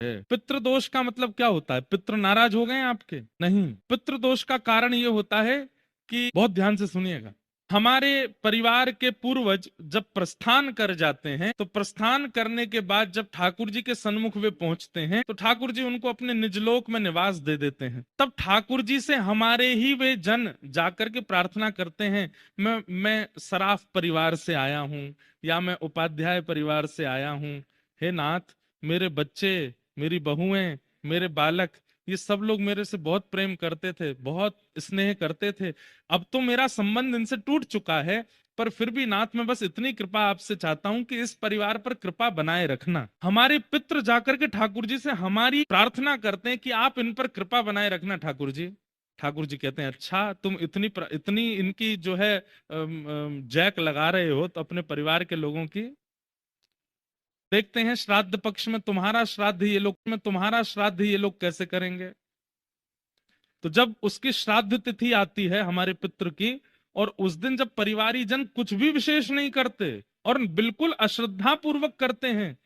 है। पितृदोष का मतलब क्या होता है? पितृ नाराज हो गए आपके? नहीं, पितृदोष का कारण ये होता है कि, बहुत ध्यान से सुनिएगा, हमारे परिवार के पूर्वज जब प्रस्थान कर जाते हैं तो प्रस्थान करने के बाद जब ठाकुर जी के सन्मुख वे पहुंचते हैं तो ठाकुर जी उनको अपने निजलोक में निवास दे देते हैं। तब ठाकुर जी से हमारे ही वे जन जाकर के प्रार्थना करते हैं, मैं सराफ परिवार से आया हूं या मैं उपाध्याय परिवार से आया हूं, हे नाथ, मेरे बच्चे, मेरी बहुएं, मेरे बालक, ये सब लोग मेरे से बहुत प्रेम करते थे, बहुत स्नेह करते थे। अब तो मेरा संबंध इनसे टूट चुका है, पर फिर भी नाथ मैं बस इतनी कृपा आपसे चाहता हूं कि इस परिवार पर कृपा बनाए रखना। हमारे पितृ जाकर के ठाकुर जी से हमारी प्रार्थना करते हैं कि आप इन पर कृपा बनाए रखना ठाकुर जी। ठाकुर जी कहते हैं, अच्छा तुम इतनी इनकी जो है जैक लगा रहे हो तो अपने परिवार के लोगों की, देखते हैं श्राद्ध पक्ष में तुम्हारा श्राद्ध ये लोग कैसे करेंगे। तो जब उसकी श्राद्ध तिथि आती है हमारे पितृ की, और उस दिन जब परिवारी जन कुछ भी विशेष नहीं करते और बिल्कुल अश्रद्धा पूर्वक करते हैं,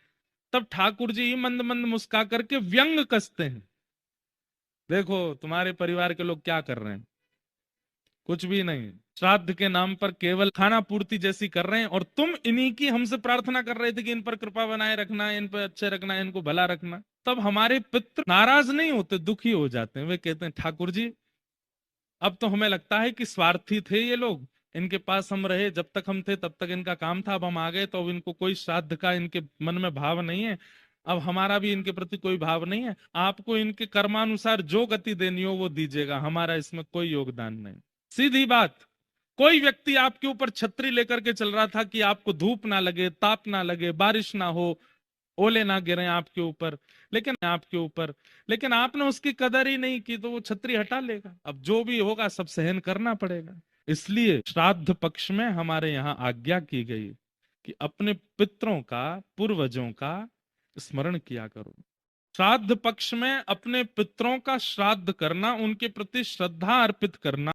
तब ठाकुर जी मंद मंद मुस्का करके व्यंग कसते हैं, देखो तुम्हारे परिवार के लोग क्या कर रहे हैं, कुछ भी नहीं, श्राद्ध के नाम पर केवल खाना पूर्ति जैसी कर रहे हैं, और तुम इन्हीं की हमसे प्रार्थना कर रहे थे कि इन पर कृपा बनाए रखना, इन पर अच्छे रखना, इनको भला रखना। तब हमारे पितृ नाराज नहीं होते, दुखी हो जाते हैं। वे कहते हैं, ठाकुर जी अब तो हमें लगता है कि स्वार्थी थे ये लोग, इनके पास हम रहे, जब तक हम थे तब तक इनका काम था, अब हम आ गए तो अब इनको कोई श्राद्ध का इनके मन में भाव नहीं है, अब हमारा भी इनके प्रति कोई भाव नहीं है, आपको इनके कर्मानुसार जो गति देनी हो वो दीजिएगा, हमारा इसमें कोई योगदान नहीं। सीधी बात। कोई व्यक्ति आपके ऊपर छतरी लेकर के चल रहा था कि आपको धूप ना लगे, ताप ना लगे, बारिश ना हो, ओले ना गिरे आपके ऊपर, लेकिन आपने उसकी कदर ही नहीं की तो वो छतरी हटा लेगा। अब जो भी होगा सब सहन करना पड़ेगा। इसलिए श्राद्ध पक्ष में हमारे यहाँ आज्ञा की गई कि अपने पितरों का, पूर्वजों का स्मरण किया करो। श्राद्ध पक्ष में अपने पितरों का श्राद्ध करना, उनके प्रति श्रद्धा अर्पित करना